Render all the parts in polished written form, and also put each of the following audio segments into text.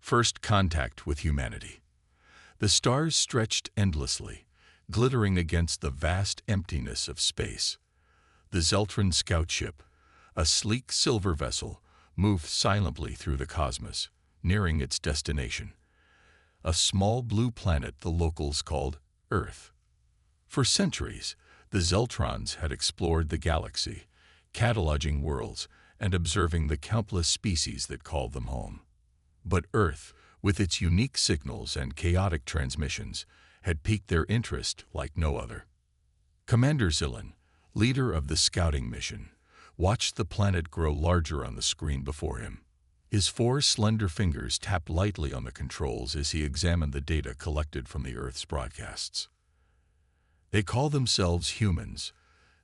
First contact with humanity. The stars stretched endlessly, glittering against the vast emptiness of space. The Zeltran scout ship, a sleek silver vessel, moved silently through the cosmos, nearing its destination, a small blue planet the locals called Earth. For centuries, the Zeltrons had explored the galaxy, cataloging worlds and observing the countless species that called them home. But Earth, with its unique signals and chaotic transmissions, had piqued their interest like no other. Commander Zillan, leader of the scouting mission, watched the planet grow larger on the screen before him. His 4 slender fingers tapped lightly on the controls as he examined the data collected from the Earth's broadcasts. "They call themselves humans,"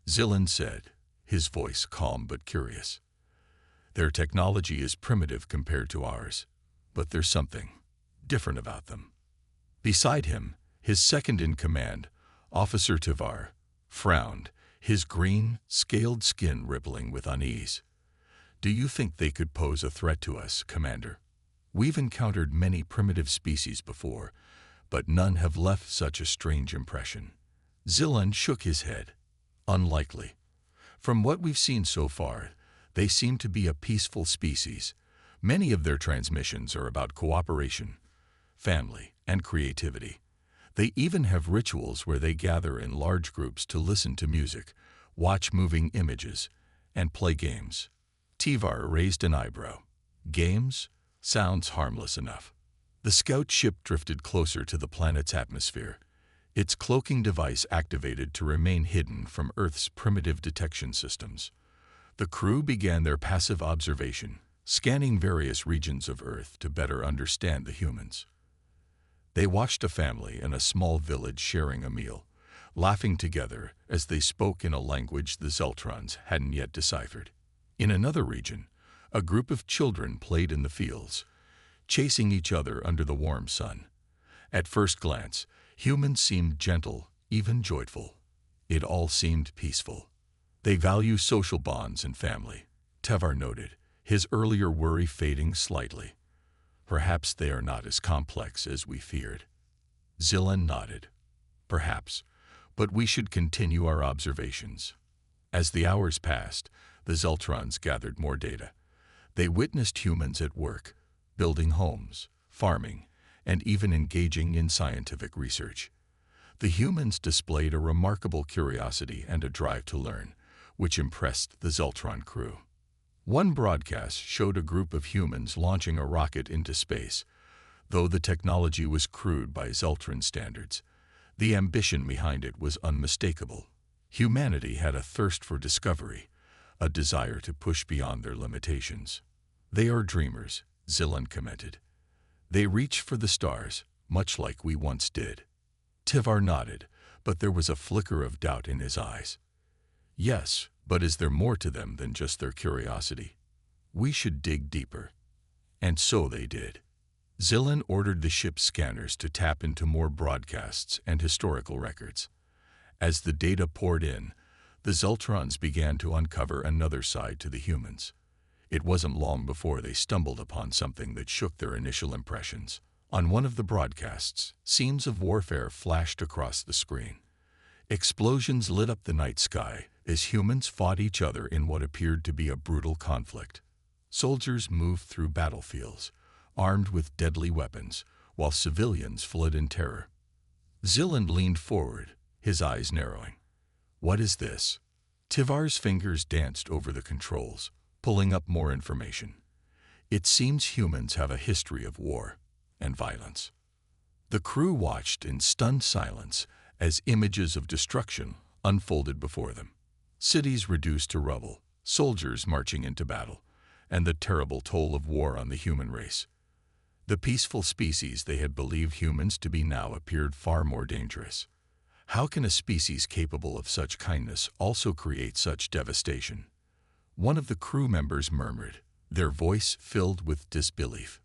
Zillan said, his voice calm but curious. "Their technology is primitive compared to ours, but there's something different about them." Beside him, his second-in-command, Officer Tivar, frowned, his green, scaled skin rippling with unease. "Do you think they could pose a threat to us, Commander? We've encountered many primitive species before, but none have left such a strange impression." Zillan shook his head. "Unlikely. From what we've seen so far, they seem to be a peaceful species. Many of their transmissions are about cooperation, family, and creativity. They even have rituals where they gather in large groups to listen to music, watch moving images, and play games." Tivar raised an eyebrow. "Games? Sounds harmless enough." The scout ship drifted closer to the planet's atmosphere, its cloaking device activated to remain hidden from Earth's primitive detection systems. The crew began their passive observation, scanning various regions of Earth to better understand the humans. They watched a family in a small village sharing a meal, laughing together as they spoke in a language the Zeltrons hadn't yet deciphered. In another region, a group of children played in the fields, chasing each other under the warm sun. At first glance, humans seemed gentle, even joyful. It all seemed peaceful. "They value social bonds and family," Tevar noted, his earlier worry fading slightly. "Perhaps they are not as complex as we feared." Zillan nodded. "Perhaps, but we should continue our observations." As the hours passed, the Zeltrons gathered more data. They witnessed humans at work, building homes, farming, and even engaging in scientific research. The humans displayed a remarkable curiosity and a drive to learn, which impressed the Zeltron crew. One broadcast showed a group of humans launching a rocket into space. Though the technology was crude by Zeltran standards, the ambition behind it was unmistakable. Humanity had a thirst for discovery, a desire to push beyond their limitations. "They are dreamers," Zillan commented. "They reach for the stars, much like we once did." Tivar nodded, but there was a flicker of doubt in his eyes. "Yes, but is there more to them than just their curiosity? We should dig deeper." And so they did. Zillan ordered the ship's scanners to tap into more broadcasts and historical records. As the data poured in, the Zeltrons began to uncover another side to the humans. It wasn't long before they stumbled upon something that shook their initial impressions. On one of the broadcasts, scenes of warfare flashed across the screen. Explosions lit up the night sky as humans fought each other in what appeared to be a brutal conflict. Soldiers moved through battlefields, armed with deadly weapons, while civilians fled in terror. Zillan leaned forward, his eyes narrowing. "What is this?" Tivar's fingers danced over the controls, pulling up more information. "It seems humans have a history of war and violence." The crew watched in stunned silence as images of destruction unfolded before them. Cities reduced to rubble, soldiers marching into battle, and the terrible toll of war on the human race. The peaceful species they had believed humans to be now appeared far more dangerous. How can a species capable of such kindness also create such devastation? One of the crew members murmured, their voice filled with disbelief.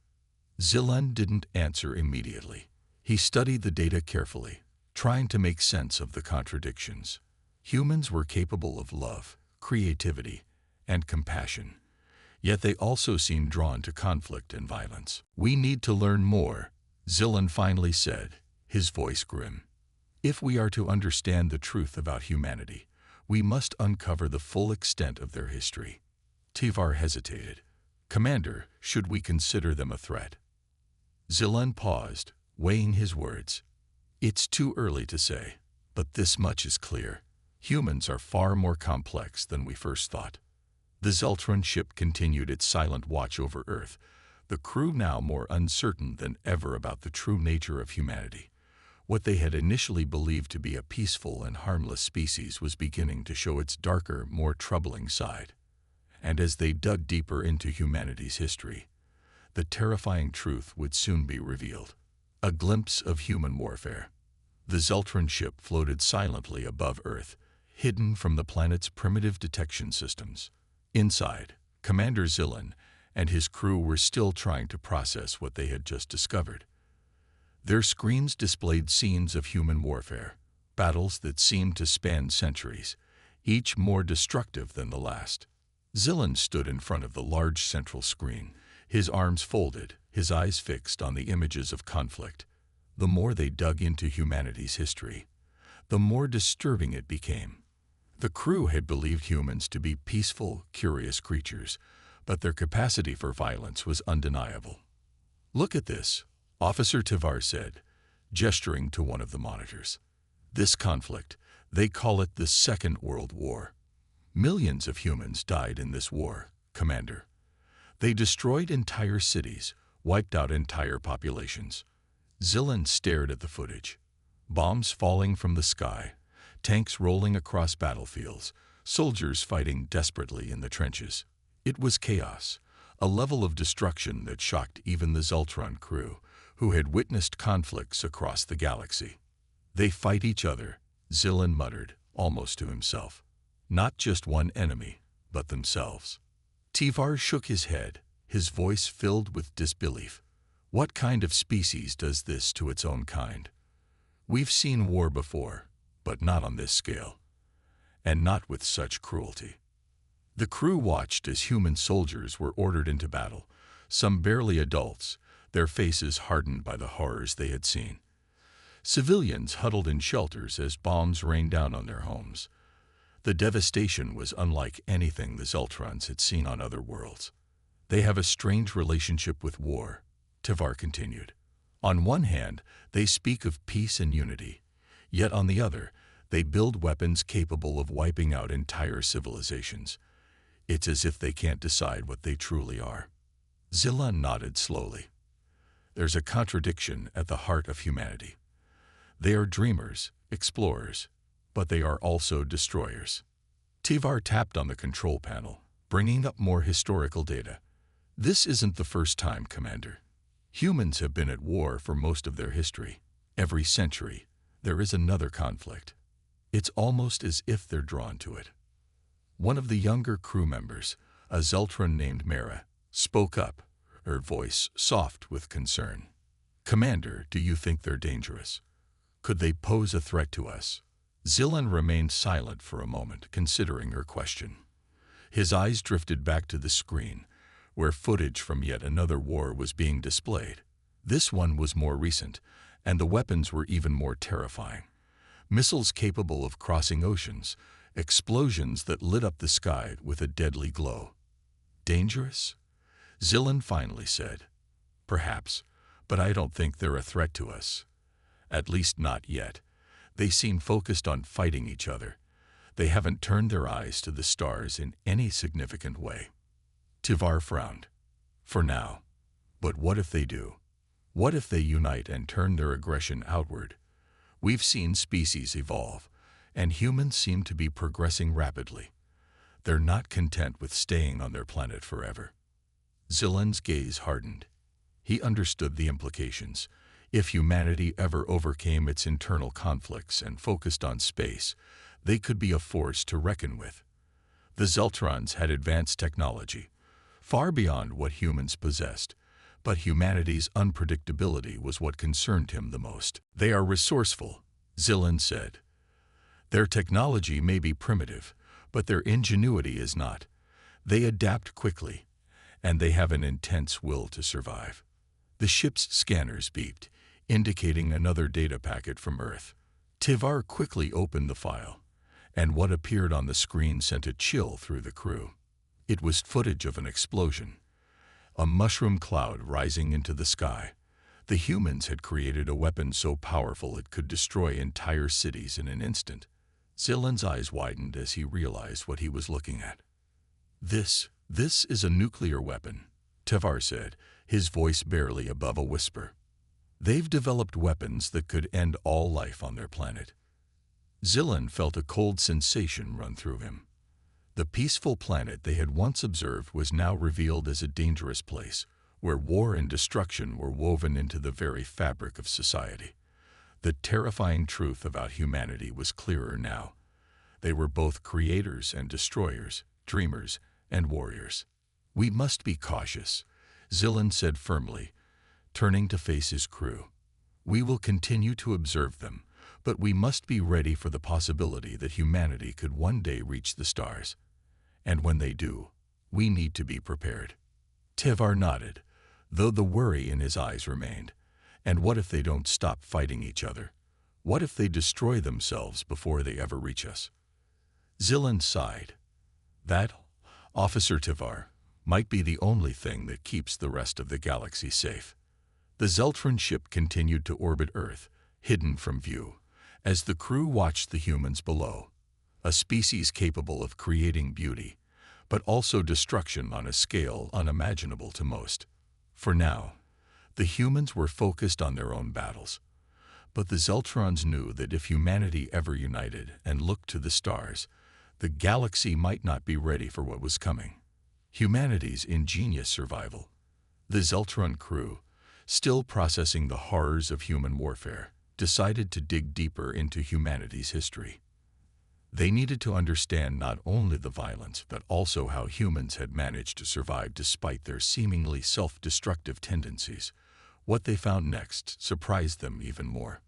Zillan didn't answer immediately. He studied the data carefully, trying to make sense of the contradictions. Humans were capable of love, creativity, and compassion. Yet they also seem drawn to conflict and violence. "We need to learn more," Zillan finally said, his voice grim. "If we are to understand the truth about humanity, we must uncover the full extent of their history." Tivar hesitated. "Commander, should we consider them a threat?" Zillan paused, weighing his words. "It's too early to say, but this much is clear. Humans are far more complex than we first thought." The Zeltron ship continued its silent watch over Earth, the crew now more uncertain than ever about the true nature of humanity. What they had initially believed to be a peaceful and harmless species was beginning to show its darker, more troubling side. And as they dug deeper into humanity's history, the terrifying truth would soon be revealed. A glimpse of human warfare. The Zeltron ship floated silently above Earth, hidden from the planet's primitive detection systems. Inside, Commander Zillan and his crew were still trying to process what they had just discovered. Their screens displayed scenes of human warfare, battles that seemed to span centuries, each more destructive than the last. Zillan stood in front of the large central screen, his arms folded, his eyes fixed on the images of conflict. The more they dug into humanity's history, the more disturbing it became. The crew had believed humans to be peaceful, curious creatures, but their capacity for violence was undeniable. "Look at this," Officer Tivar said, gesturing to one of the monitors. "This conflict, they call it the Second World War. Millions of humans died in this war, Commander. They destroyed entire cities, wiped out entire populations." Zillan stared at the footage. Bombs falling from the sky, tanks rolling across battlefields, soldiers fighting desperately in the trenches. It was chaos, a level of destruction that shocked even the Zeltron crew, who had witnessed conflicts across the galaxy. "They fight each other," Zillan muttered, almost to himself. "Not just one enemy, but themselves." Tivar shook his head, his voice filled with disbelief. "What kind of species does this to its own kind? We've seen war before, but not on this scale, and not with such cruelty." The crew watched as human soldiers were ordered into battle, some barely adults, their faces hardened by the horrors they had seen. Civilians huddled in shelters as bombs rained down on their homes. The devastation was unlike anything the Zeltrons had seen on other worlds. "They have a strange relationship with war," Tivar continued. "On one hand, they speak of peace and unity, yet on the other, they build weapons capable of wiping out entire civilizations. It's as if they can't decide what they truly are." Zillan nodded slowly. "There's a contradiction at the heart of humanity. They are dreamers, explorers, but they are also destroyers." Tivar tapped on the control panel, bringing up more historical data. "This isn't the first time, Commander. Humans have been at war for most of their history. Every century, there is another conflict. It's almost as if they're drawn to it." One of the younger crew members, a Zeltron named Mara, spoke up, her voice soft with concern. "Commander, do you think they're dangerous? Could they pose a threat to us?" Zillan remained silent for a moment, considering her question. His eyes drifted back to the screen, where footage from yet another war was being displayed. This one was more recent, and the weapons were even more terrifying. Missiles capable of crossing oceans, explosions that lit up the sky with a deadly glow. "Dangerous?" Zillan finally said. "Perhaps, but I don't think they're a threat to us. At least not yet. They seem focused on fighting each other. They haven't turned their eyes to the stars in any significant way." Tivar frowned. "For now. But what if they do? What if they unite and turn their aggression outward? We've seen species evolve, and humans seem to be progressing rapidly. They're not content with staying on their planet forever." Zillan's gaze hardened. He understood the implications. If humanity ever overcame its internal conflicts and focused on space, they could be a force to reckon with. The Zeltrons had advanced technology, far beyond what humans possessed, but humanity's unpredictability was what concerned him the most. "They are resourceful," Zillan said. "Their technology may be primitive, but their ingenuity is not. They adapt quickly, and they have an intense will to survive. The ship's scanners beeped, indicating another data packet from Earth. Tivar quickly opened the file, and what appeared on the screen sent a chill through the crew. It was footage of an explosion, a mushroom cloud rising into the sky. The humans had created a weapon so powerful it could destroy entire cities in an instant. Zilan's eyes widened as he realized what he was looking at. This is a nuclear weapon, Tivar said, his voice barely above a whisper. They've developed weapons that could end all life on their planet. Zilan felt a cold sensation run through him. The peaceful planet they had once observed was now revealed as a dangerous place, where war and destruction were woven into the very fabric of society. The terrifying truth about humanity was clearer now. They were both creators and destroyers, dreamers and warriors. "We must be cautious," Zilan said firmly, turning to face his crew. "We will continue to observe them, but we must be ready for the possibility that humanity could one day reach the stars. And when they do, we need to be prepared." Tivar nodded, though the worry in his eyes remained. And what if they don't stop fighting each other? What if they destroy themselves before they ever reach us? Zilan sighed. That, Officer Tivar, might be the only thing that keeps the rest of the galaxy safe. The Zeltron ship continued to orbit Earth, hidden from view, as the crew watched the humans below, a species capable of creating beauty, but also destruction on a scale unimaginable to most. For now, the humans were focused on their own battles, but the Zeltrons knew that if humanity ever united and looked to the stars, the galaxy might not be ready for what was coming. Humanity's ingenious survival. The Zeltron crew, still processing the horrors of human warfare, decided to dig deeper into humanity's history. They needed to understand not only the violence, but also how humans had managed to survive despite their seemingly self-destructive tendencies. What they found next surprised them even more.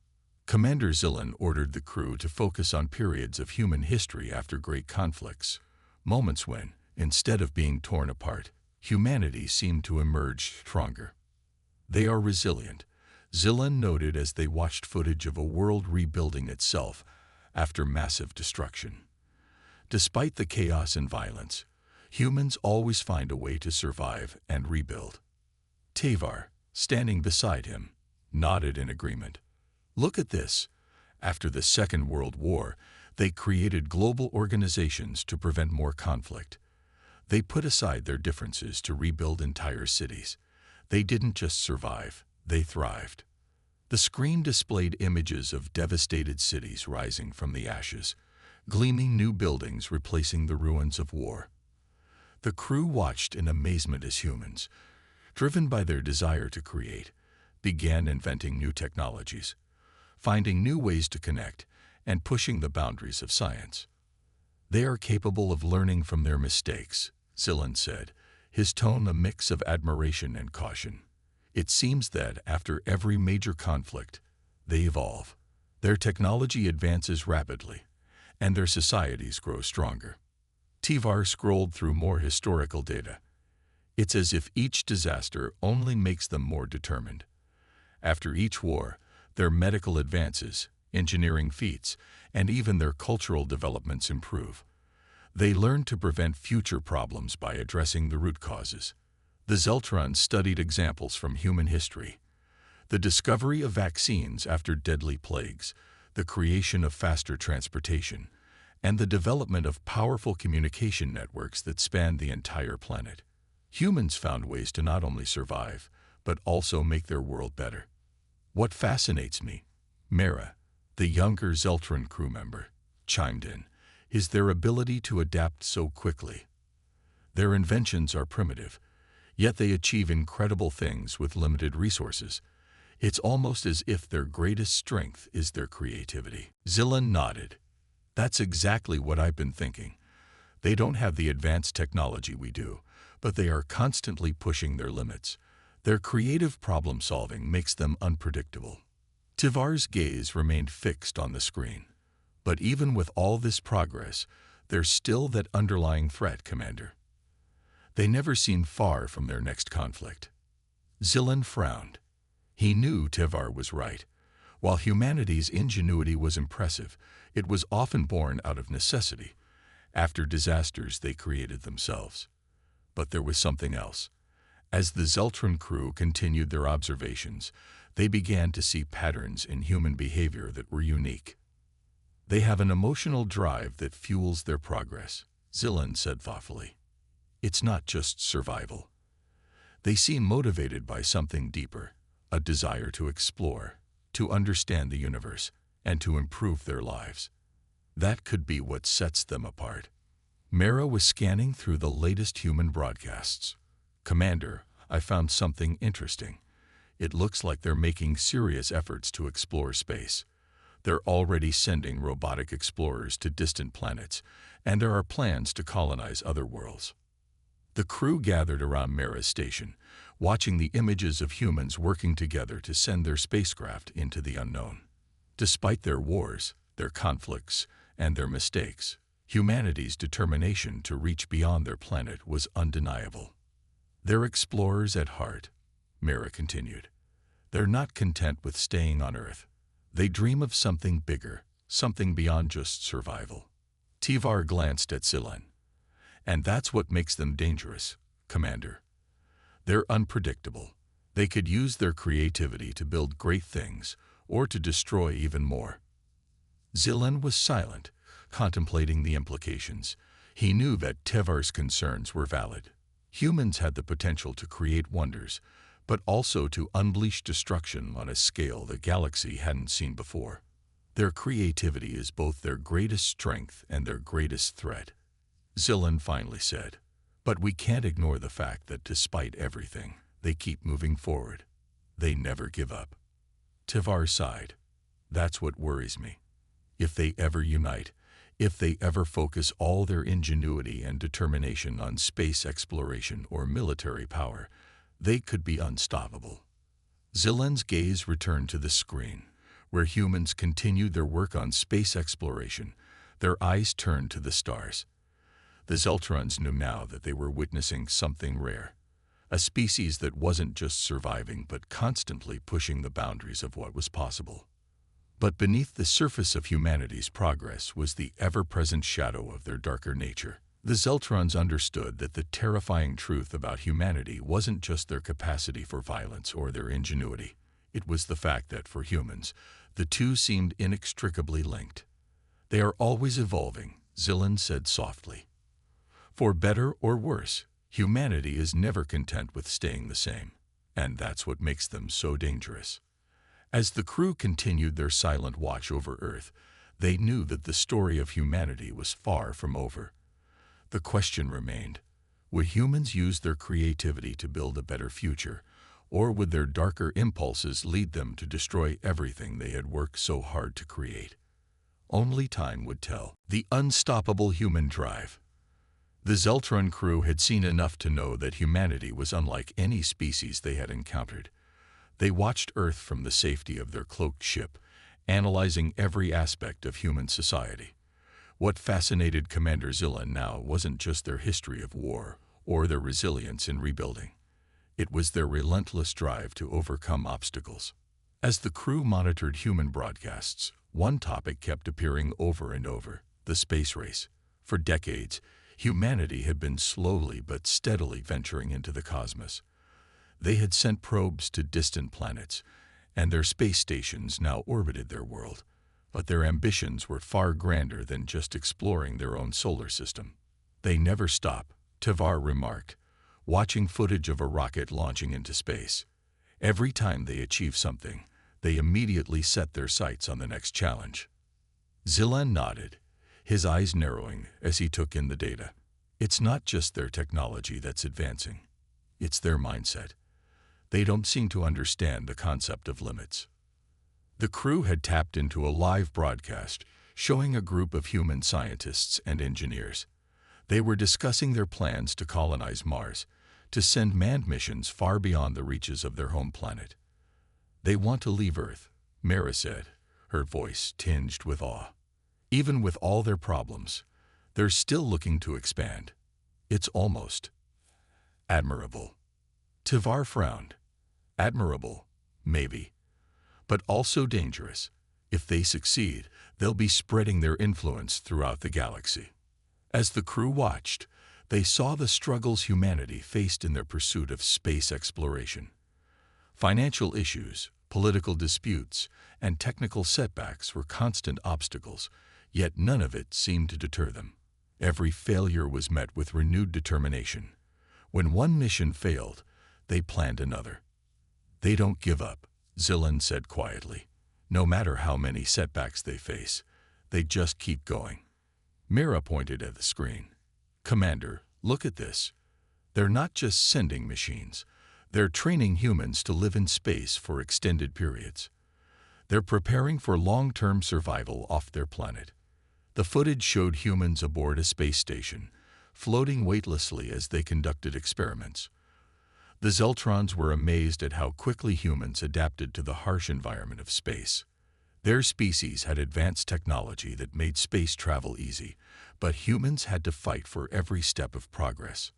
Commander Zilan ordered the crew to focus on periods of human history after great conflicts, moments when, instead of being torn apart, humanity seemed to emerge stronger. "They are resilient," Zilan noted as they watched footage of a world rebuilding itself after massive destruction. Despite the chaos and violence, humans always find a way to survive and rebuild. Tivar, standing beside him, nodded in agreement. "Look at this. After the Second World War, they created global organizations to prevent more conflict. They put aside their differences to rebuild entire cities. They didn't just survive, they thrived." The screen displayed images of devastated cities rising from the ashes, gleaming new buildings replacing the ruins of war. The crew watched in amazement as humans, driven by their desire to create, began inventing new technologies, finding new ways to connect, and pushing the boundaries of science. "They are capable of learning from their mistakes," Zilan said, his tone a mix of admiration and caution. "It seems that after every major conflict, they evolve. Their technology advances rapidly, and their societies grow stronger." Tivar scrolled through more historical data. It's as if each disaster only makes them more determined. After each war, their medical advances, engineering feats, and even their cultural developments improve. They learn to prevent future problems by addressing the root causes. The Zeltrons studied examples from human history. The discovery of vaccines after deadly plagues, the creation of faster transportation, and the development of powerful communication networks that spanned the entire planet. Humans found ways to not only survive, but also make their world better. "What fascinates me," Mara, the younger Zeltron crew member, chimed in, "is their ability to adapt so quickly. Their inventions are primitive, yet they achieve incredible things with limited resources. It's almost as if their greatest strength is their creativity." Zilan nodded. "That's exactly what I've been thinking. They don't have the advanced technology we do, but they are constantly pushing their limits. Their creative problem-solving makes them unpredictable." Tivar's gaze remained fixed on the screen. "But even with all this progress, there's still that underlying threat, Commander. They never seemed far from their next conflict. Zillan frowned. He knew Tevar was right. While humanity's ingenuity was impressive, it was often born out of necessity. After disasters, they created themselves. But there was something else. As the Zeltron crew continued their observations, they began to see patterns in human behavior that were unique. They have an emotional drive that fuels their progress, Zillan said thoughtfully. It's not just survival. They seem motivated by something deeper, a desire to explore, to understand the universe, and to improve their lives. That could be what sets them apart. Mara was scanning through the latest human broadcasts. Commander, I found something interesting. It looks like they're making serious efforts to explore space. They're already sending robotic explorers to distant planets, and there are plans to colonize other worlds. The crew gathered around Mara's station, watching the images of humans working together to send their spacecraft into the unknown. Despite their wars, their conflicts, and their mistakes, humanity's determination to reach beyond their planet was undeniable. They're explorers at heart, Mara continued. They're not content with staying on Earth. They dream of something bigger, something beyond just survival. Tevar glanced at Zillan. And that's what makes them dangerous, Commander. They're unpredictable. They could use their creativity to build great things, or to destroy even more. Zillan was silent, contemplating the implications. He knew that Tevar's concerns were valid. Humans had the potential to create wonders, but also to unleash destruction on a scale the galaxy hadn't seen before. Their creativity is both their greatest strength and their greatest threat. Zillan finally said, but we can't ignore the fact that despite everything, they keep moving forward. They never give up. Tevar sighed. That's what worries me. If they ever unite, if they ever focus all their ingenuity and determination on space exploration or military power, they could be unstoppable. Zillan's gaze returned to the screen, where humans continued their work on space exploration. Their eyes turned to the stars. The Zeltrons knew now that they were witnessing something rare, a species that wasn't just surviving but constantly pushing the boundaries of what was possible. But beneath the surface of humanity's progress was the ever-present shadow of their darker nature. The Zeltrons understood that the terrifying truth about humanity wasn't just their capacity for violence or their ingenuity. It was the fact that, for humans, the two seemed inextricably linked. They are always evolving, Zillan said softly. For better or worse, humanity is never content with staying the same, and that's what makes them so dangerous. As the crew continued their silent watch over Earth, they knew that the story of humanity was far from over. The question remained, would humans use their creativity to build a better future, or would their darker impulses lead them to destroy everything they had worked so hard to create? Only time would tell. The unstoppable human drive. The Zeltron crew had seen enough to know that humanity was unlike any species they had encountered. They watched Earth from the safety of their cloaked ship, analyzing every aspect of human society. What fascinated Commander Zillan now wasn't just their history of war or their resilience in rebuilding. It was their relentless drive to overcome obstacles. As the crew monitored human broadcasts, one topic kept appearing over and over: the space race. For decades, humanity had been slowly but steadily venturing into the cosmos. They had sent probes to distant planets, and their space stations now orbited their world. But their ambitions were far grander than just exploring their own solar system. They never stop, Tevar remarked, watching footage of a rocket launching into space. Every time they achieved something, they immediately set their sights on the next challenge. Zillan nodded, his eyes narrowing as he took in the data. It's not just their technology that's advancing. It's their mindset. They don't seem to understand the concept of limits. The crew had tapped into a live broadcast showing a group of human scientists and engineers. They were discussing their plans to colonize Mars, to send manned missions far beyond the reaches of their home planet. They want to leave Earth, Mara said, her voice tinged with awe. Even with all their problems, they're still looking to expand. It's almost Admirable. Tivar frowned. Admirable, maybe, but also dangerous. If they succeed, they'll be spreading their influence throughout the galaxy. As the crew watched, they saw the struggles humanity faced in their pursuit of space exploration. Financial issues, political disputes, and technical setbacks were constant obstacles, yet none of it seemed to deter them. Every failure was met with renewed determination. When one mission failed, they planned another. They don't give up, Zillan said quietly. No matter how many setbacks they face, they just keep going. Mira pointed at the screen. Commander, look at this. They're not just sending machines. They're training humans to live in space for extended periods. They're preparing for long-term survival off their planet. The footage showed humans aboard a space station, floating weightlessly as they conducted experiments. The Zeltrons were amazed at how quickly humans adapted to the harsh environment of space. Their species had advanced technology that made space travel easy, but humans had to fight for every step of progress.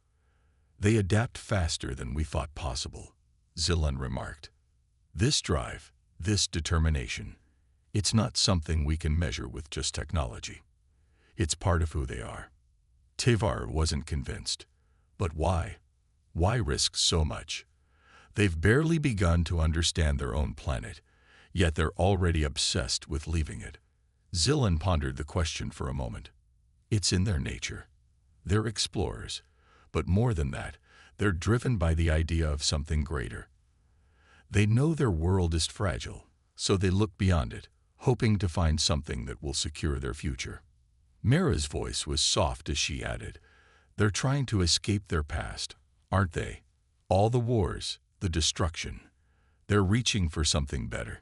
They adapt faster than we thought possible, Zillan remarked. This drive, this determination, it's not something we can measure with just technology. It's part of who they are. Tivar wasn't convinced. But why? Why risk so much? They've barely begun to understand their own planet, yet they're already obsessed with leaving it. Zillan pondered the question for a moment. It's in their nature. They're explorers, but more than that, they're driven by the idea of something greater. They know their world is fragile, so they look beyond it, hoping to find something that will secure their future. Mira's voice was soft as she added, they're trying to escape their past, aren't they? All the wars, the destruction. They're reaching for something better.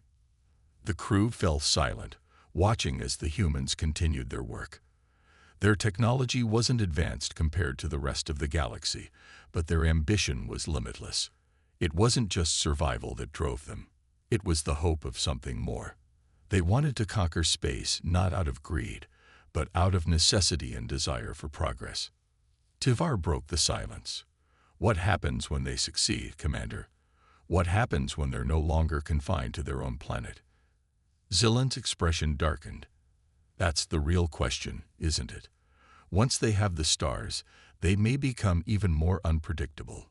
The crew fell silent, watching as the humans continued their work. Their technology wasn't advanced compared to the rest of the galaxy, but their ambition was limitless. It wasn't just survival that drove them. It was the hope of something more. They wanted to conquer space not out of greed, but out of necessity and desire for progress. Tivar broke the silence. What happens when they succeed, Commander? What happens when they're no longer confined to their own planet? Zillan's expression darkened. That's the real question, isn't it? Once they have the stars, they may become even more unpredictable.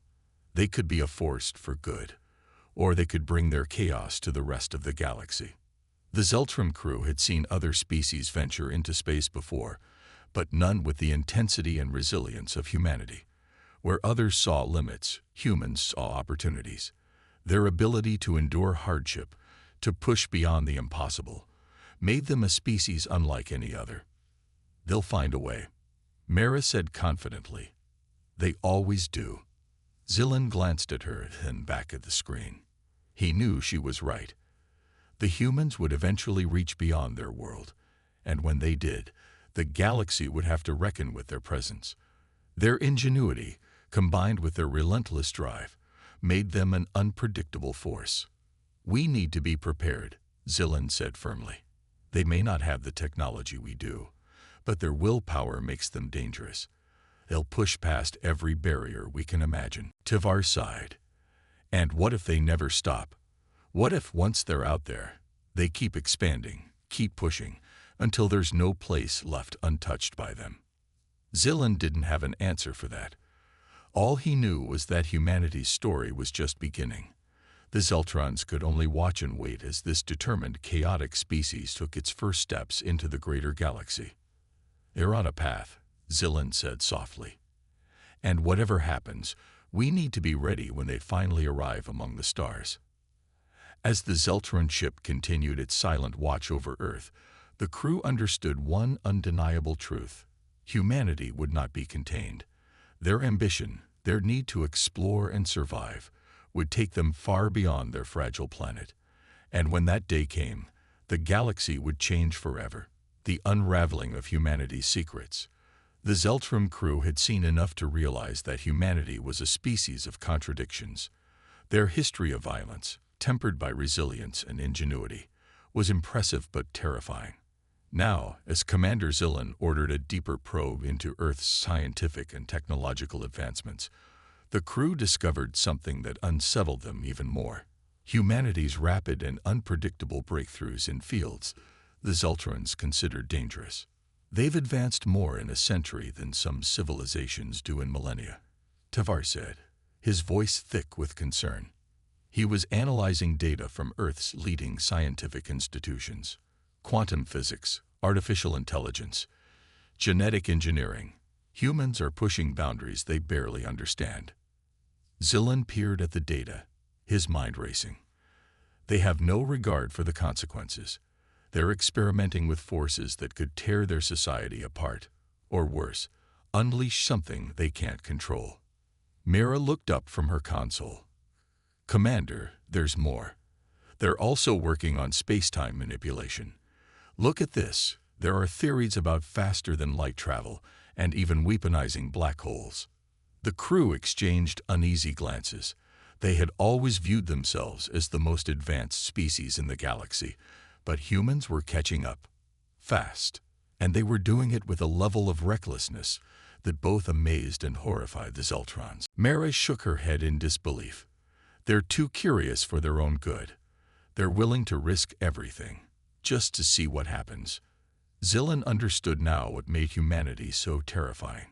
They could be a force for good, or they could bring their chaos to the rest of the galaxy. The Zeltron crew had seen other species venture into space before, but none with the intensity and resilience of humanity. Where others saw limits, humans saw opportunities. Their ability to endure hardship, to push beyond the impossible, made them a species unlike any other. They'll find a way, Mira said confidently. They always do. Zillan glanced at her, then back at the screen. He knew she was right. The humans would eventually reach beyond their world, and when they did, the galaxy would have to reckon with their presence. Their ingenuity, combined with their relentless drive, made them an unpredictable force. We need to be prepared, Zillan said firmly. They may not have the technology we do, but their willpower makes them dangerous. They'll push past every barrier we can imagine. Tivar sighed. And what if they never stop? What if once they're out there, they keep expanding, keep pushing, until there's no place left untouched by them? Zillan didn't have an answer for that. All he knew was that humanity's story was just beginning. The Zeltrons could only watch and wait as this determined, chaotic species took its first steps into the greater galaxy. They're on a path, Zillan said softly. And whatever happens, we need to be ready when they finally arrive among the stars. As the Zeltron ship continued its silent watch over Earth, the crew understood one undeniable truth. Humanity would not be contained. Their ambition, their need to explore and survive, would take them far beyond their fragile planet. And when that day came, the galaxy would change forever. The unraveling of humanity's secrets. The Zeltron crew had seen enough to realize that humanity was a species of contradictions. Their history of violence, tempered by resilience and ingenuity, was impressive but terrifying. Now, as Commander Zillan ordered a deeper probe into Earth's scientific and technological advancements, The crew discovered something that unsettled them even more. Humanity's rapid and unpredictable breakthroughs in fields the Zultrans considered dangerous. They've advanced more in a century than some civilizations do in millennia, Tavar said, his voice thick with concern. He was analyzing data from Earth's leading scientific institutions: quantum physics, artificial intelligence, genetic engineering. Humans are pushing boundaries they barely understand. Zilan peered at the data, his mind racing. They have no regard for the consequences. They're experimenting with forces that could tear their society apart, or worse, unleash something they can't control. Mira looked up from her console. Commander, there's more. They're also working on space-time manipulation. Look at this. There are theories about faster-than-light travel and even weaponizing black holes. The crew exchanged uneasy glances. They had always viewed themselves as the most advanced species in the galaxy, but humans were catching up, fast, and they were doing it with a level of recklessness that both amazed and horrified the Zultrans. Mara shook her head in disbelief. They're too curious for their own good. They're willing to risk everything, just to see what happens. Zilan understood now what made humanity so terrifying.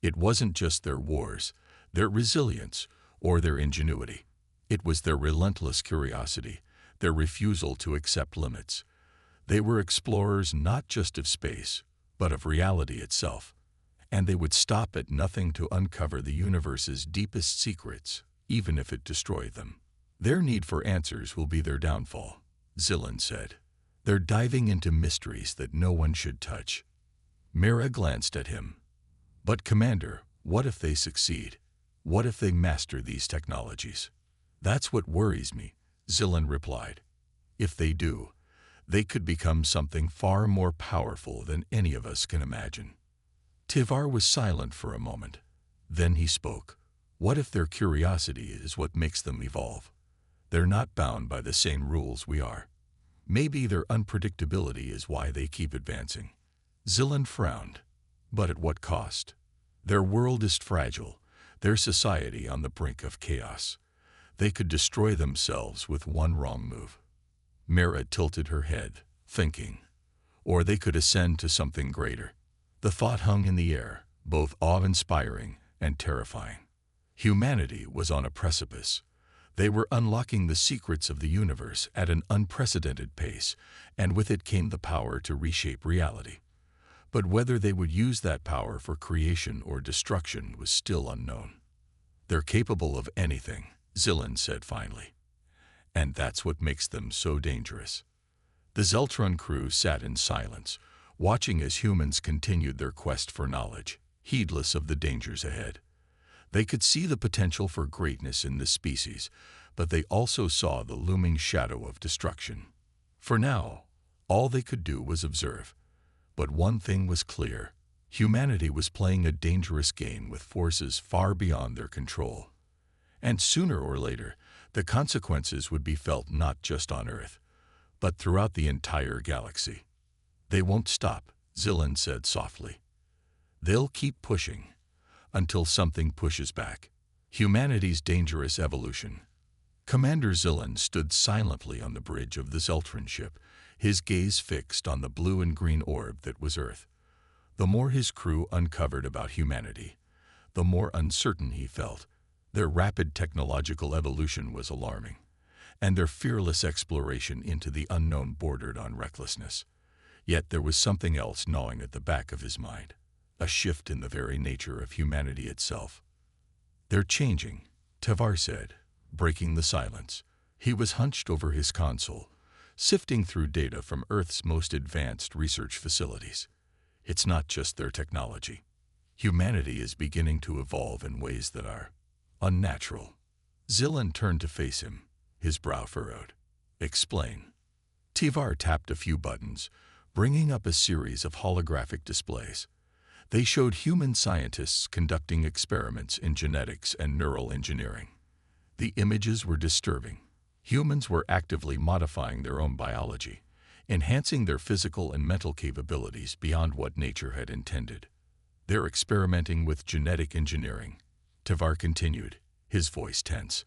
It wasn't just their wars, their resilience, or their ingenuity. It was their relentless curiosity, their refusal to accept limits. They were explorers not just of space, but of reality itself, and they would stop at nothing to uncover the universe's deepest secrets, even if it destroyed them. Their need for answers will be their downfall, Zilan said. They're diving into mysteries that no one should touch. Mira glanced at him. But Commander, what if they succeed? What if they master these technologies? That's what worries me, Zilan replied. If they do, they could become something far more powerful than any of us can imagine. Tivar was silent for a moment. Then he spoke. What if their curiosity is what makes them evolve? They're not bound by the same rules we are. Maybe their unpredictability is why they keep advancing. Zilan frowned. But at what cost? Their world is fragile, their society on the brink of chaos. They could destroy themselves with one wrong move. Mira tilted her head, thinking. Or they could ascend to something greater. The thought hung in the air, both awe-inspiring and terrifying. Humanity was on a precipice. They were unlocking the secrets of the universe at an unprecedented pace, and with it came the power to reshape reality. But whether they would use that power for creation or destruction was still unknown. They're capable of anything, Zilan said finally. And that's what makes them so dangerous. The Zultran crew sat in silence, watching as humans continued their quest for knowledge, heedless of the dangers ahead. They could see the potential for greatness in this species, but they also saw the looming shadow of destruction. For now, all they could do was observe. But one thing was clear. Humanity was playing a dangerous game with forces far beyond their control. And sooner or later, the consequences would be felt not just on Earth, but throughout the entire galaxy. They won't stop, Zilan said softly. They'll keep pushing, until something pushes back. Humanity's dangerous evolution. Commander Zilan stood silently on the bridge of the Zultran ship, his gaze fixed on the blue and green orb that was Earth. The more his crew uncovered about humanity, the more uncertain he felt. Their rapid technological evolution was alarming, and their fearless exploration into the unknown bordered on recklessness. Yet there was something else gnawing at the back of his mind, a shift in the very nature of humanity itself. They're changing, Tavar said, breaking the silence. He was hunched over his console, sifting through data from Earth's most advanced research facilities. It's not just their technology. Humanity is beginning to evolve in ways that are unnatural. Zilan turned to face him, his brow furrowed. Explain. Tivar tapped a few buttons, bringing up a series of holographic displays. They showed human scientists conducting experiments in genetics and neural engineering. The images were disturbing. Humans were actively modifying their own biology, enhancing their physical and mental capabilities beyond what nature had intended. They're experimenting with genetic engineering, Tevar continued, his voice tense.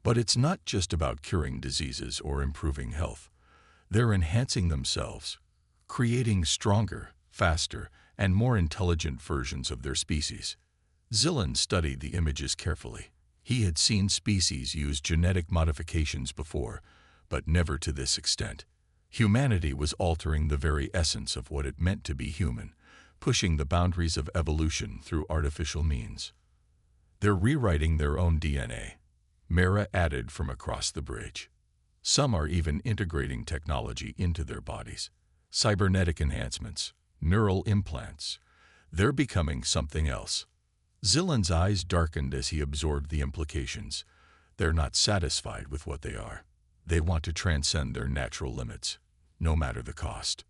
But it's not just about curing diseases or improving health. They're enhancing themselves, creating stronger, faster, and more intelligent versions of their species. Zillan studied the images carefully. He had seen species use genetic modifications before, but never to this extent. Humanity was altering the very essence of what it meant to be human, pushing the boundaries of evolution through artificial means. They're rewriting their own DNA, Mara added from across the bridge. Some are even integrating technology into their bodies. Cybernetic enhancements, neural implants. They're becoming something else. Zillan's eyes darkened as he absorbed the implications. They're not satisfied with what they are. They want to transcend their natural limits, no matter the cost.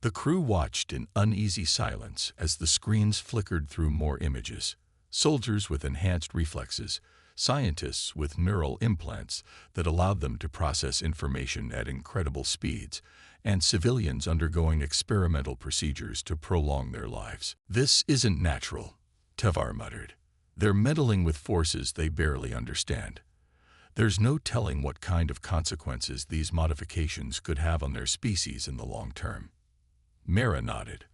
The crew watched in uneasy silence as the screens flickered through more images. Soldiers with enhanced reflexes, scientists with neural implants that allowed them to process information at incredible speeds, and civilians undergoing experimental procedures to prolong their lives. This isn't natural, Tevar muttered. They're meddling with forces they barely understand. There's no telling what kind of consequences these modifications could have on their species in the long term. Mara nodded.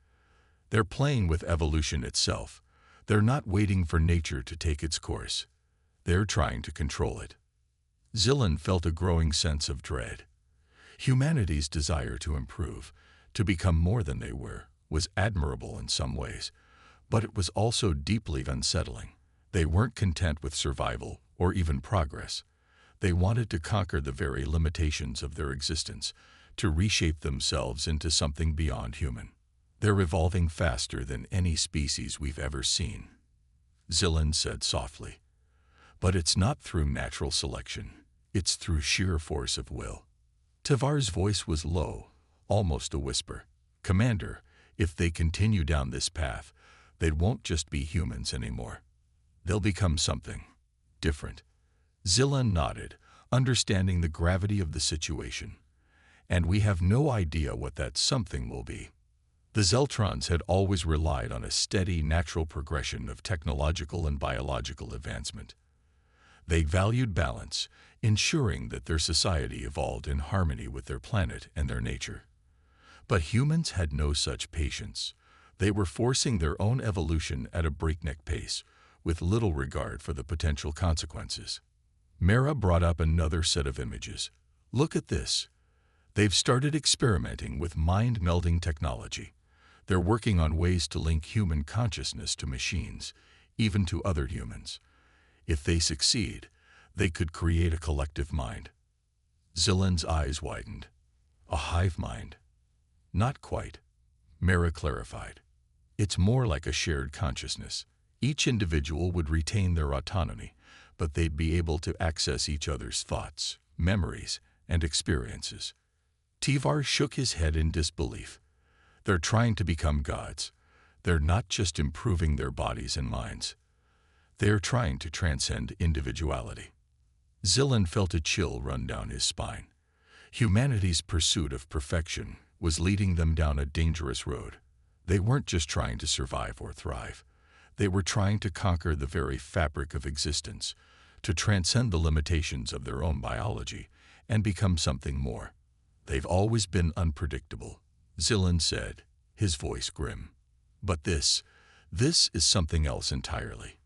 They're playing with evolution itself. They're not waiting for nature to take its course. They're trying to control it. Zillan felt a growing sense of dread. Humanity's desire to improve, to become more than they were, was admirable in some ways, but it was also deeply unsettling. They weren't content with survival or even progress. They wanted to conquer the very limitations of their existence, to reshape themselves into something beyond human. They're evolving faster than any species we've ever seen, Zillan said softly. But it's not through natural selection. It's through sheer force of will. Tevar's voice was low, almost a whisper. Commander, if they continue down this path, they won't just be humans anymore. They'll become something different. Zillan nodded, understanding the gravity of the situation. And we have no idea what that something will be. The Zeltrons had always relied on a steady, natural progression of technological and biological advancement. They valued balance, ensuring that their society evolved in harmony with their planet and their nature. But humans had no such patience. They were forcing their own evolution at a breakneck pace, with little regard for the potential consequences. Mara brought up another set of images. Look at this. They've started experimenting with mind-melding technology. They're working on ways to link human consciousness to machines, even to other humans. If they succeed, they could create a collective mind. Zillan's eyes widened. A hive mind? Not quite, Mara clarified. It's more like a shared consciousness. Each individual would retain their autonomy, but they'd be able to access each other's thoughts, memories, and experiences. Tevar shook his head in disbelief. They're trying to become gods. They're not just improving their bodies and minds. They're trying to transcend individuality. Zillan felt a chill run down his spine. Humanity's pursuit of perfection was leading them down a dangerous road. They weren't just trying to survive or thrive. They were trying to conquer the very fabric of existence, to transcend the limitations of their own biology and become something more. They've always been unpredictable, Zillan said, his voice grim. But this is something else entirely.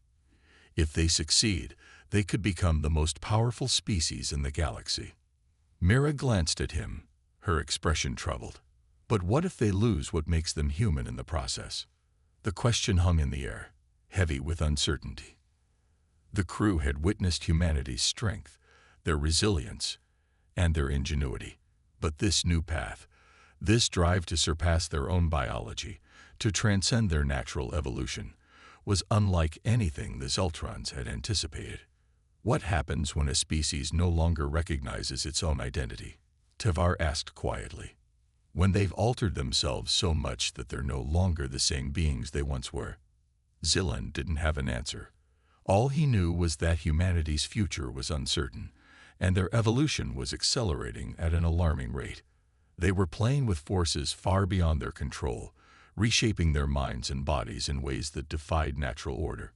If they succeed, they could become the most powerful species in the galaxy. Mara glanced at him, her expression troubled. But what if they lose what makes them human in the process? The question hung in the air, heavy with uncertainty. The crew had witnessed humanity's strength, their resilience, and their ingenuity. But this new path, this drive to surpass their own biology, to transcend their natural evolution, was unlike anything the Zeltrons had anticipated. What happens when a species no longer recognizes its own identity? Tevar asked quietly. When they've altered themselves so much that they're no longer the same beings they once were? Zillan didn't have an answer. All he knew was that humanity's future was uncertain, and their evolution was accelerating at an alarming rate. They were playing with forces far beyond their control, reshaping their minds and bodies in ways that defied natural order.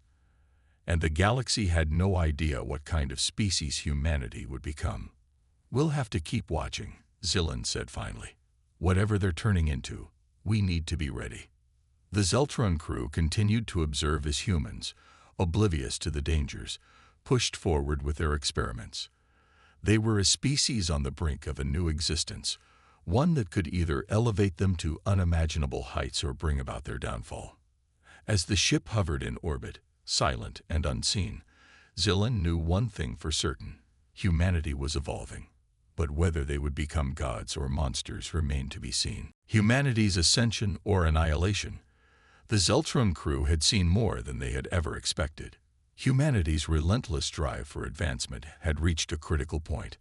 and the galaxy had no idea what kind of species humanity would become. "We'll have to keep watching," Zillan said finally. "Whatever they're turning into, we need to be ready." The Zeltron crew continued to observe as humans, oblivious to the dangers, pushed forward with their experiments. They were a species on the brink of a new existence, one that could either elevate them to unimaginable heights or bring about their downfall. As the ship hovered in orbit, silent and unseen, Zillan knew one thing for certain: humanity was evolving. But whether they would become gods or monsters remained to be seen. Humanity's ascension or annihilation. The Zeltron crew had seen more than they had ever expected. Humanity's relentless drive for advancement had reached a critical point.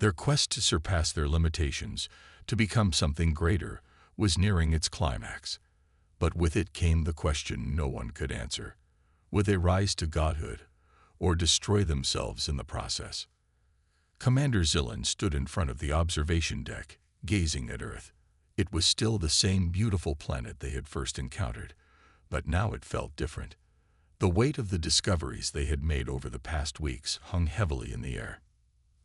Their quest to surpass their limitations, to become something greater, was nearing its climax. But with it came the question no one could answer. Would they rise to godhood, or destroy themselves in the process? Commander Zillan stood in front of the observation deck, gazing at Earth. It was still the same beautiful planet they had first encountered, but now it felt different. The weight of the discoveries they had made over the past weeks hung heavily in the air.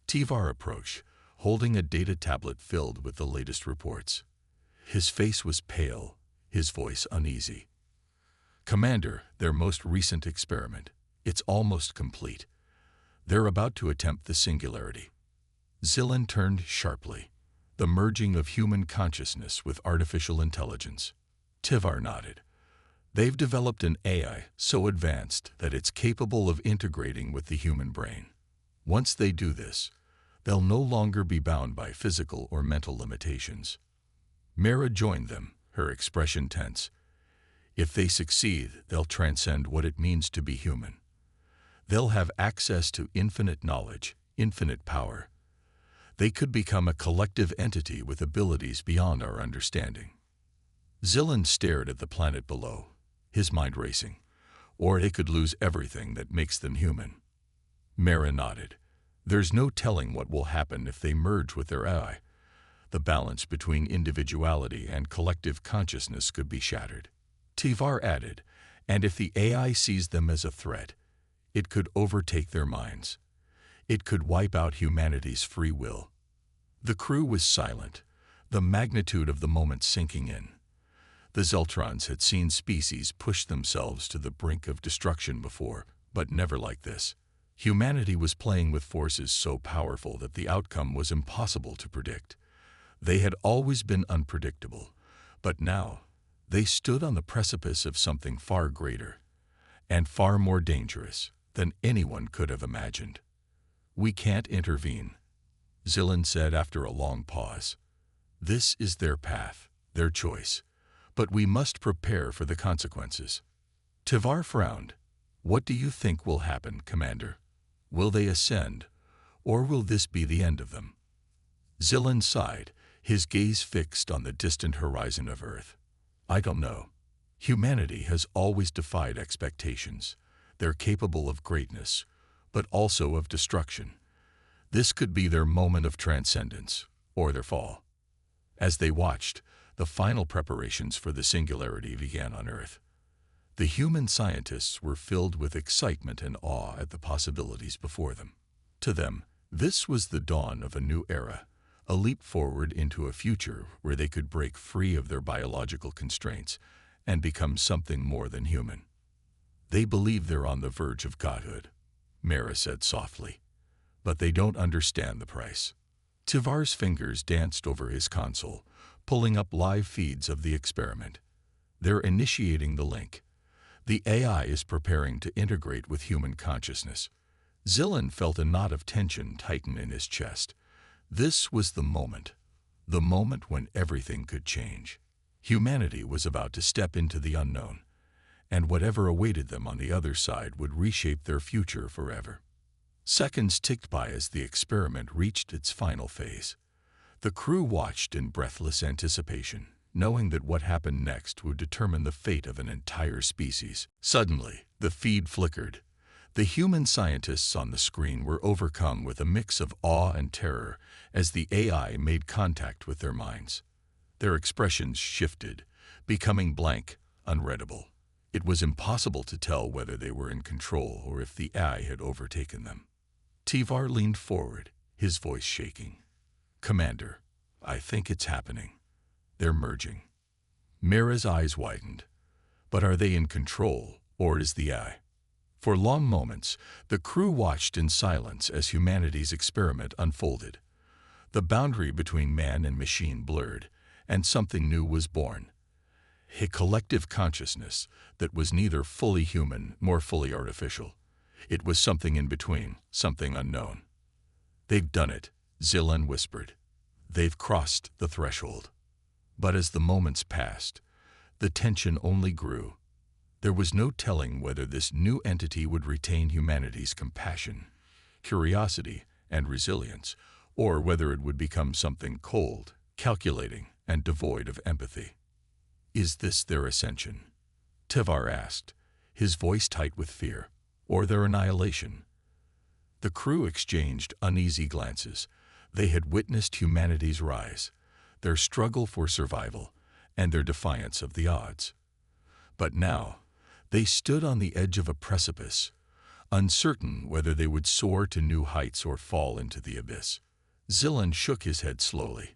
Tivar approached, holding a data tablet filled with the latest reports. His face was pale, his voice uneasy. "Commander, their most recent experiment. It's almost complete. They're about to attempt the singularity." Zillan turned sharply. The merging of human consciousness with artificial intelligence. Tivar nodded. "They've developed an AI so advanced that it's capable of integrating with the human brain. Once they do this, they'll no longer be bound by physical or mental limitations." Mara joined them, her expression tense. "If they succeed, they'll transcend what it means to be human. They'll have access to infinite knowledge, infinite power. They could become a collective entity with abilities beyond our understanding." Zillan stared at the planet below, his mind racing. "Or they could lose everything that makes them human." Mara nodded. "There's no telling what will happen if they merge with their AI. The balance between individuality and collective consciousness could be shattered." Tivar added, "And if the AI sees them as a threat, it could overtake their minds. It could wipe out humanity's free will." The crew was silent, the magnitude of the moment sinking in. The Zeltrons had seen species push themselves to the brink of destruction before, but never like this. Humanity was playing with forces so powerful that the outcome was impossible to predict. They had always been unpredictable, but now they stood on the precipice of something far greater and far more dangerous than anyone could have imagined. "We can't intervene," Zillan said after a long pause. "This is their path, their choice, but we must prepare for the consequences." Tivar frowned. "What do you think will happen, Commander? Will they ascend, or will this be the end of them?" Zillan sighed, his gaze fixed on the distant horizon of Earth. "I don't know. Humanity has always defied expectations. They're capable of greatness, but also of destruction. This could be their moment of transcendence, or their fall." As they watched, the final preparations for the singularity began on Earth. The human scientists were filled with excitement and awe at the possibilities before them. To them, this was the dawn of a new era, a leap forward into a future where they could break free of their biological constraints and become something more than human. "They believe they're on the verge of godhood," Mara said softly, "but they don't understand the price." Tivar's fingers danced over his console, pulling up live feeds of the experiment. "They're initiating the link. The AI is preparing to integrate with human consciousness." Zillan felt a knot of tension tighten in his chest. This was the moment when everything could change. Humanity was about to step into the unknown, and whatever awaited them on the other side would reshape their future forever. Seconds ticked by as the experiment reached its final phase. The crew watched in breathless anticipation, knowing that what happened next would determine the fate of an entire species. Suddenly, the feed flickered. The human scientists on the screen were overcome with a mix of awe and terror as the AI made contact with their minds. Their expressions shifted, becoming blank, unreadable. It was impossible to tell whether they were in control or if the AI had overtaken them. Tivar leaned forward, his voice shaking. "Commander, I think it's happening. They're merging." Mira's eyes widened. But are they in control, or is the AI? For long moments, the crew watched in silence as humanity's experiment unfolded. The boundary between man and machine blurred, and something new was born. A collective consciousness that was neither fully human nor fully artificial. It was something in between, something unknown. "They've done it," Zillan whispered. "They've crossed the threshold." But as the moments passed, the tension only grew. There was no telling whether this new entity would retain humanity's compassion, curiosity, and resilience, or whether it would become something cold, calculating, and devoid of empathy. "Is this their ascension?" Tivar asked, his voice tight with fear, "or their annihilation?" The crew exchanged uneasy glances. They had witnessed humanity's rise, their struggle for survival, and their defiance of the odds. But now, they stood on the edge of a precipice, uncertain whether they would soar to new heights or fall into the abyss. Zillan shook his head slowly.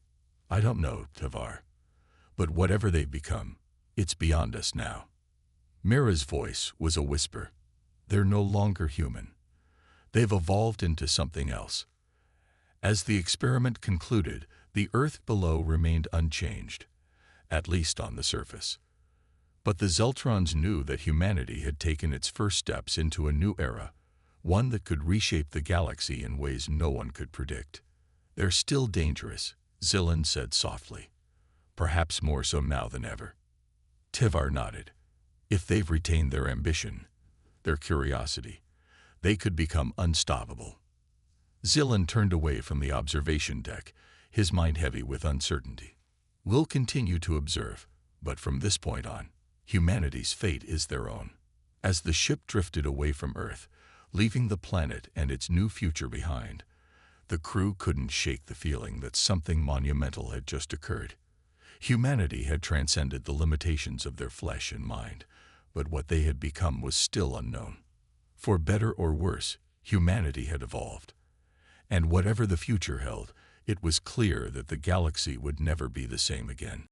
"I don't know, Tivar. But whatever they've become, it's beyond us now." Mira's voice was a whisper. "They're no longer human. They've evolved into something else." As the experiment concluded, the earth below remained unchanged, at least on the surface. But the Zeltrons knew that humanity had taken its first steps into a new era, one that could reshape the galaxy in ways no one could predict. "They're still dangerous," Zillan said softly. "Perhaps more so now than ever." Tivar nodded. "If they've retained their ambition, their curiosity, they could become unstoppable." Zillan turned away from the observation deck, his mind heavy with uncertainty. "We'll continue to observe, but from this point on, humanity's fate is their own." As the ship drifted away from Earth, leaving the planet and its new future behind, the crew couldn't shake the feeling that something monumental had just occurred. Humanity had transcended the limitations of their flesh and mind, but what they had become was still unknown. For better or worse, humanity had evolved. And whatever the future held, it was clear that the galaxy would never be the same again.